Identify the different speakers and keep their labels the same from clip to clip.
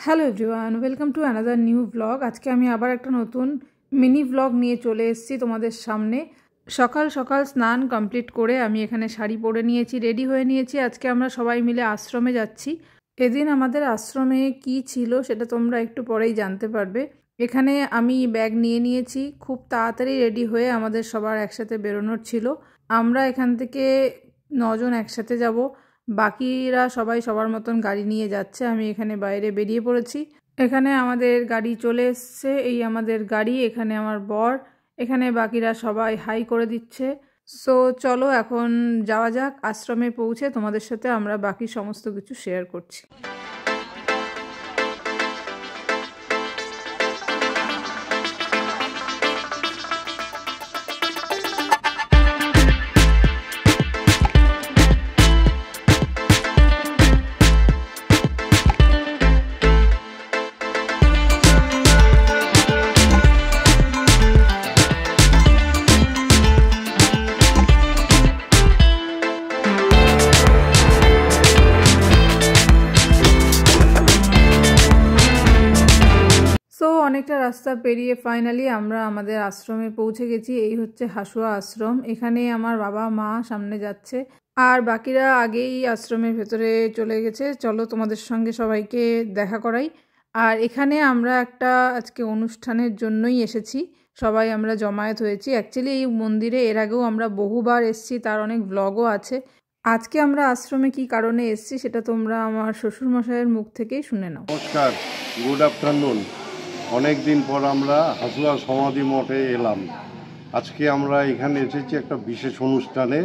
Speaker 1: Hello everyone, welcome to another new blog. আজকে আমি আবার একটা নতুন মিনি ব্লগ নিয়ে চলে এসেছি তোমাদের সামনে। সকাল সকাল স্নান কমপ্লিট করে আমি এখানে শাড়ি পরে নিয়েছি, রেডি হয়ে নিয়েছি। আজকে আমরা সবাই মিলে আশ্রমে যাচ্ছি। এদিন আমাদের আশ্রমে কি ছিল সেটা তোমরা একটু পরেই জানতে পারবে। এখানে আমি ব্যাগ নিয়ে নিয়েছি, খুব তাড়াতাড়ি রেডি হয়ে আমাদের সবার একসাথে বেরোনোর ছিল। আমরা এখান থেকে 9 জন একসাথে যাব, বাকিরা সবাই সবার মতন গাড়ি নিয়ে যাচ্ছে। আমি এখানে বাইরে বেরিয়ে পড়েছি। এখানে আমাদের গাড়ি চলে এসছে, এই আমাদের গাড়ি, এখানে আমার বর, এখানে বাকিরা সবাই হাই করে দিচ্ছে। সো চলো এখন যাওয়া যাক। আশ্রমে পৌঁছে তোমাদের সাথে আমরা বাকি সমস্ত কিছু শেয়ার করছি। অনেকটা রাস্তা পেরিয়ে ফাইনালি আমরা আমাদের আশ্রমে পৌঁছে গেছি। এই হচ্ছে হাসুয়া আশ্রম। এখানে আমার বাবা মা সামনে যাচ্ছে আর বাকিরা আগেই আশ্রমের ভেতরে চলে গেছে। চলো তোমাদের সঙ্গে সবাইকে দেখা করাই। আর এখানে আমরা একটা আজকে অনুষ্ঠানের জন্যই এসেছি, সবাই আমরা জমায়েত হয়েছি। অ্যাকচুয়ালি এই মন্দিরে এর আগেও আমরা বহুবার এসেছি, তার অনেক ব্লগও আছে। আজকে আমরা আশ্রমে কি কারণে এসেছি সেটা তোমরা আমার শ্বশুরমশাইয়ের মুখ থেকেই শুনে নাও।
Speaker 2: নমস্কার, গুড আফটারনুন। অনেক দিন পর আমরা হাসুয়া সমাধি মঠে এলাম। আজকে আমরা এখানে এসেছি একটা বিশেষ অনুষ্ঠানে।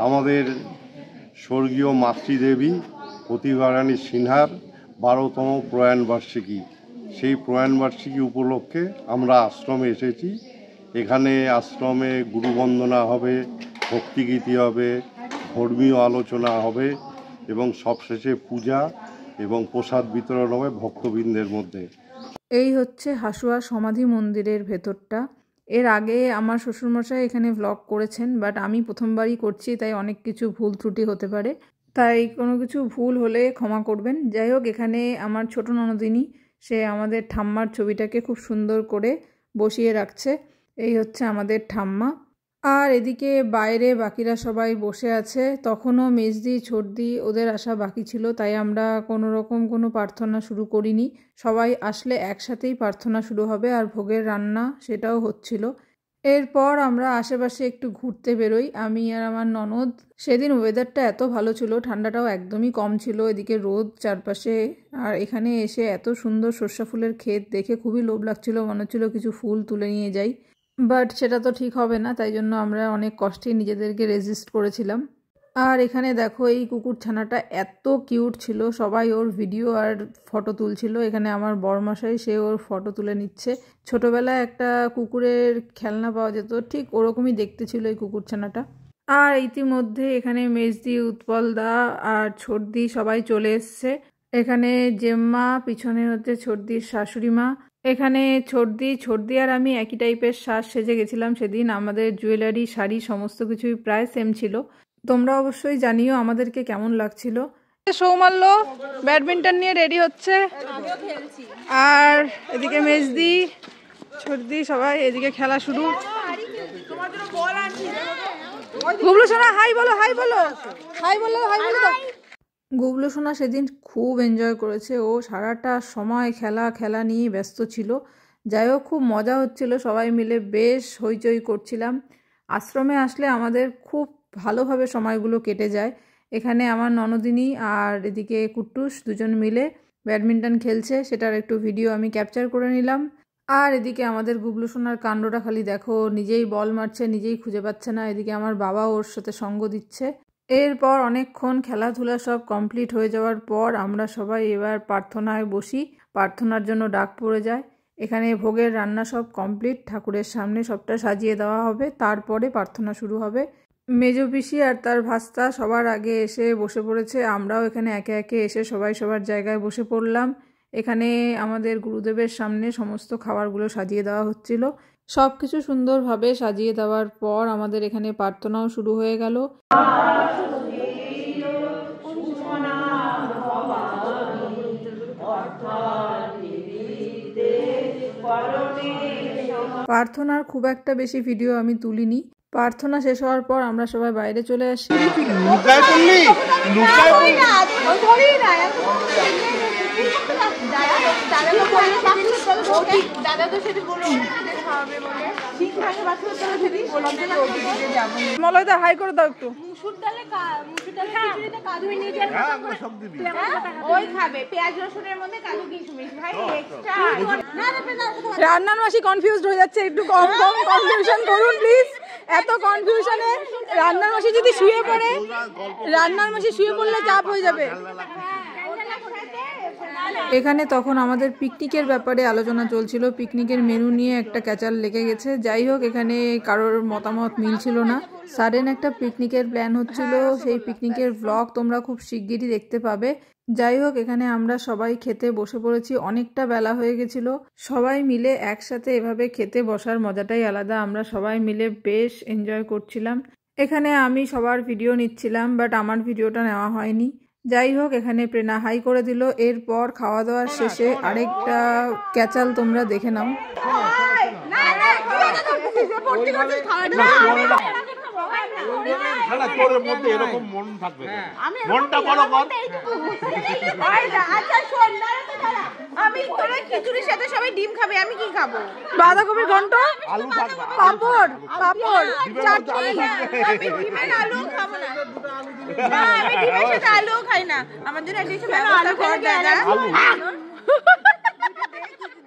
Speaker 2: আমাদের স্বর্গীয় মাতৃদেবী প্রতিভা রানী সিনহার 12তম প্রয়াণবার্ষিকী। সেই প্রয়াণবার্ষিকী উপলক্ষে আমরা আশ্রমে এসেছি। এখানে আশ্রমে গুরুবন্দনা হবে, ভক্তিগীতি হবে, ধর্মীয় আলোচনা হবে এবং সবশেষে পূজা এবং প্রসাদ বিতরণ হবে ভক্তবৃন্দের মধ্যে।
Speaker 1: এই হচ্ছে হাসুয়া সমাধি মন্দিরের ভেতরটা। এর আগে আমার শ্বশুরমশাই এখানে ভ্লগ করেছেন, বাট আমি প্রথমবারই করছি, তাই অনেক কিছু ভুল ত্রুটি হতে পারে, তাই কোনো কিছু ভুল হলে ক্ষমা করবেন। যাই হোক, এখানে আমার ছোট ননদিনী, সে আমাদের ঠাম্মার ছবিটাকে খুব সুন্দর করে বসিয়ে রাখছে। এই হচ্ছে আমাদের ঠাম্মা। আর এদিকে বাইরে বাকিরা সবাই বসে আছে। তখনও মেজদি ছোটদি ওদের আসা বাকি ছিল, তাই আমরা কোনো রকম কোনো প্রার্থনা শুরু করিনি। সবাই আসলে একসাথেই প্রার্থনা শুরু হবে, আর ভোগের রান্না সেটাও হচ্ছিল। এরপর আমরা আশেপাশে একটু ঘুরতে বেরোই, আমি আর আমার ননদ। সেদিন ওয়েদারটা এত ভালো ছিল, ঠান্ডাটাও একদমই কম ছিল, এদিকে রোদ চারপাশে। আর এখানে এসে এত সুন্দর সর্ষা ফুলের ক্ষেত দেখে খুবই লোভ লাগছিল, মনে হচ্ছিল কিছু ফুল তুলে নিয়ে যাই, বাট সেটা তো ঠিক হবে না, তাই জন্য আমরা অনেক কষ্টেই নিজেদেরকে রেজিস্ট করেছিলাম। আর এখানে দেখো এই কুকুর ছানাটা এত কিউট ছিল, সবাই ওর ভিডিও আর ফটো তুলছিল। এখানে আমার বড়মশাই, সে ওর ফটো তুলে নিচ্ছে। ছোটবেলায় একটা কুকুরের খেলনা পাওয়া যেত, ঠিক ওরকমই দেখতে ছিল এই কুকুর ছানাটা। আর ইতিমধ্যে এখানে মেজদি, উৎপল দা আর ছোটদি সবাই চলে এসছে। এখানে জেম্মা, পিছনে হচ্ছে ছোটদির শাশুড়ি মা। এখানে ছোটদি আর আমি একই টাইপের সাজ সেজে গেছিলাম সেদিন। আমাদের জুয়েলারি, শাড়ি সমস্ত কিছুই প্রায় সেম ছিল। তোমরা অবশ্যই জানিও আমাদেরকে কেমন লাগছিল। সৌমাল্য ব্যাডমিন্টন নিয়ে রেডি হচ্ছে, আর এদিকে মেজদি, ছোটদি সবাই এদিকে খেলা শুরু। গুবলু সোনা হাই বলো, হাই বলো, হাই বলো, হাই বলো। গুবলু সোনা সেদিন খুব এনজয় করেছে, ও সারাটা সময় খেলা নিয়ে ব্যস্ত ছিল। যাই হোক, খুব মজা হচ্ছিল, সবাই মিলে বেশ হইচই করছিলাম। আশ্রমে আসলে আমাদের খুব ভালোভাবে সময়গুলো কেটে যায়। এখানে আমার ননদিনী আর এদিকে কুট্টুস দুজন মিলে ব্যাডমিন্টন খেলছে, সেটার একটু ভিডিও আমি ক্যাপচার করে নিলাম। আর এদিকে আমাদের গুবলু সোনার কাণ্ডটা খালি দেখো, নিজেই বল মারছে, নিজেই খুঁজে পাচ্ছে না। এদিকে আমার বাবা ওর সাথে সঙ্গ দিচ্ছে। এরপর অনেকক্ষণ খেলাধুলা সব কমপ্লিট হয়ে যাওয়ার পর আমরা সবাই এবার প্রার্থনায় বসি। প্রার্থনার জন্য ডাক পড়ে যায়। এখানে ভোগের রান্না সব কমপ্লিট, ঠাকুরের সামনে সবটা সাজিয়ে দেওয়া হবে, তারপরে প্রার্থনা শুরু হবে। মেজো পিসি আর তার ভাস্তা সবার আগে এসে বসে পড়েছে। আমরাও এখানে একে একে এসে সবাই সবার জায়গায় বসে পড়লাম। এখানে আমাদের গুরুদেবের সামনে সমস্ত খাবারগুলো সাজিয়ে দেওয়া হচ্ছিল। সব কিছু সুন্দরভাবে সাজিয়ে দেওয়ার পর আমাদের এখানে প্রার্থনাও শুরু হয়ে গেল। অর্থ প্রার্থনার খুব একটা বেশি ভিডিও আমি তুলিনি। প্রার্থনা শেষ হওয়ার পর আমরা সবাই বাইরে চলে আসি। মলয়দা হাই করে দাও একটু। রান্নার মাসি কনফিউজড হয়ে যাচ্ছে, একটু কম কম কনফিউশন করুন প্লিজ। এত কনফিউশনে রান্নার মাসি যদি শুয়ে পড়ে, রান্নার মাসি শুয়ে পড়লে চাপ হয়ে যাবে। এখানে তখন আমাদের পিকনিকের ব্যাপারে আলোচনা চলছিল। পিকনিকের মেনু নিয়ে একটা ক্যাচাল লেগে গেছে। যাই হোক, এখানে কারোর মতামত মিলছিল না। সাডেন একটা পিকনিকের প্ল্যান হচ্ছিল, সেই পিকনিকের ব্লগ তোমরা খুব শিগগিরই দেখতে পাবে। যাই হোক, এখানে আমরা সবাই খেতে বসে পড়েছি। অনেকটা বেলা হয়ে গেছিল। সবাই মিলে একসাথে এভাবে খেতে বসার মজাটাই আলাদা। আমরা সবাই মিলে বেশ এনজয় করছিলাম। এখানে আমি সবার ভিডিও নিচ্ছিলাম, বাট আমার ভিডিওটা নেওয়া হয়নি। যাই হোক, এখানে প্রেরণা হাই করে দিল। এরপর খাওয়া দাওয়ার শেষে আরেকটা ক্যাচাল তোমরা দেখে নাও।
Speaker 3: খিচুড়ির সাথে সবাই ডিম খাবে, আমি কি খাবো?
Speaker 1: বাঁধাকপির ঘন্ট, পাপড়, পাপড়, চাটনি।
Speaker 3: আমি ডিমের আলু খাবো না, আমি ডিমের সাথে আলু খাই না। আমার জন্য একটা কিছু ব্যবস্থা কর দাদা।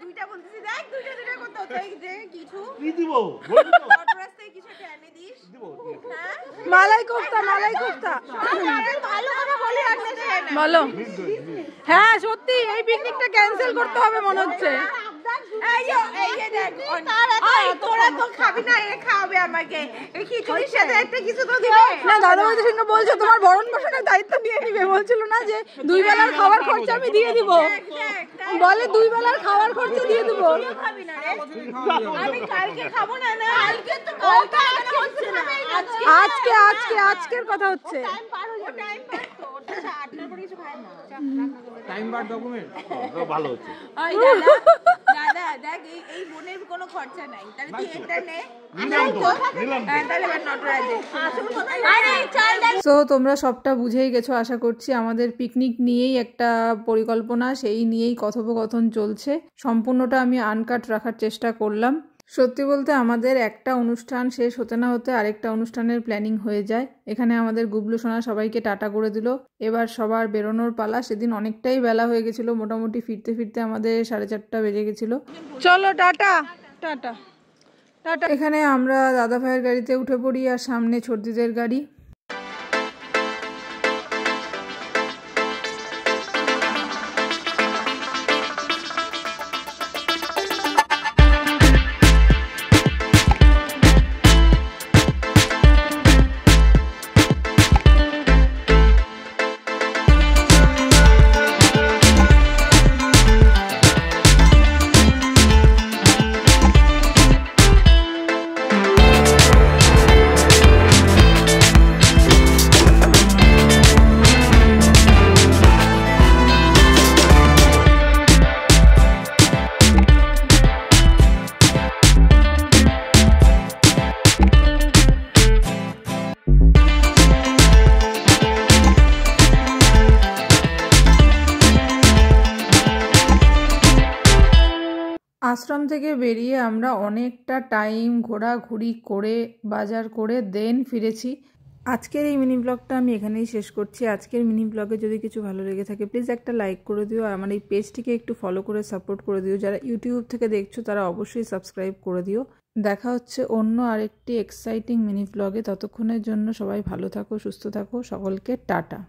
Speaker 3: দুইটা বলতেছি, দেখ দুইটা করতে হতো। কিছু কি দিব? রাস্তায় কিছু একটা এনে দিস।
Speaker 1: মালাই কোফতা, মালাই কোফতা।
Speaker 3: ভালো কথা বলি আর না
Speaker 1: বলো। হ্যাঁ সত্যি এই পিকনিকটা ক্যান্সেল করতে হবে মনে হচ্ছে।
Speaker 3: তোরা তো খাবি না, এ খাওয়াবে আমাকে। এই খিচুড়ির সাথে একটা কিছু তো দিবে
Speaker 1: না। দাদাভাইদের সঙ্গে বলছো তোমার ভরণ পোষণের দায়িত্ব নিয়ে নিবে, বলছিল না যে 2 বেলার খাবার খরচা আমি দিয়ে দিব। বলে 2 বেলার খাবার খরচা দিয়ে দিব।
Speaker 3: আমি কালকে খাবো না। না কালকে তো
Speaker 1: আজকে আজকে আজকের কথা হচ্ছে।
Speaker 3: টাইম পার হয়ে যাবে, টাইম পার তো 8টার পরে কিছু খায় না।
Speaker 4: টাইম বার ডকুমেন্ট ভালো হচ্ছে।
Speaker 3: ওই দাদা দাদা দেখ, এই বোনের কোনো খরচা নাই, তাহলে তুই এটা নে। তাহলে নটরাজে আরে চল।
Speaker 1: সো তোমরা সবটা বুঝেই গেছো আশা করছি। আমাদের পিকনিক নিয়েই একটা পরিকল্পনা, সেই নিয়েই কথোপকথন চলছে। সম্পূর্ণটা আমি আনকাট রাখার চেষ্টা করলাম। সত্যি বলতে আমাদের একটা অনুষ্ঠান শেষ হতে না হতে আরেকটা অনুষ্ঠানের প্ল্যানিং হয়ে যায়। এখানে আমাদের গুবলু সোনা সবাইকে টাটা করে দিল। এবার সবার বেরোনোর পালা। সেদিন অনেকটাই বেলা হয়ে গেছিল, মোটামুটি ফিরতে ফিরতে আমাদের 4:30 বেজে গেছিল। চলো টাটা টাটা টাটা। এখানে আমরা দাদা ভাইয়ের গাড়িতে উঠে পড়ি আর সামনে ছোটদিদের গাড়ি। আশ্রম থেকে বেরিয়ে আমরা অনেকটা টাইম ঘোরাঘুরি করে বাজার করে দেন ফিরেছি। আজকের এই মিনি ব্লগটা আমি এখানেই শেষ করছি। আজকের মিনি ব্লগে যদি কিছু ভালো লেগে থাকে প্লিজ একটা লাইক করে দিও, আর আমার এই পেজটিকে একটু ফলো করে সাপোর্ট করে দিও। যারা ইউটিউব থেকে দেখছো তারা অবশ্যই সাবস্ক্রাইব করে দিও। দেখা হচ্ছে অন্য আরেকটি এক্সাইটিং মিনি ব্লগে। ততক্ষণের জন্য সবাই ভালো থাকো, সুস্থ থাকো। সকলকে টাটা।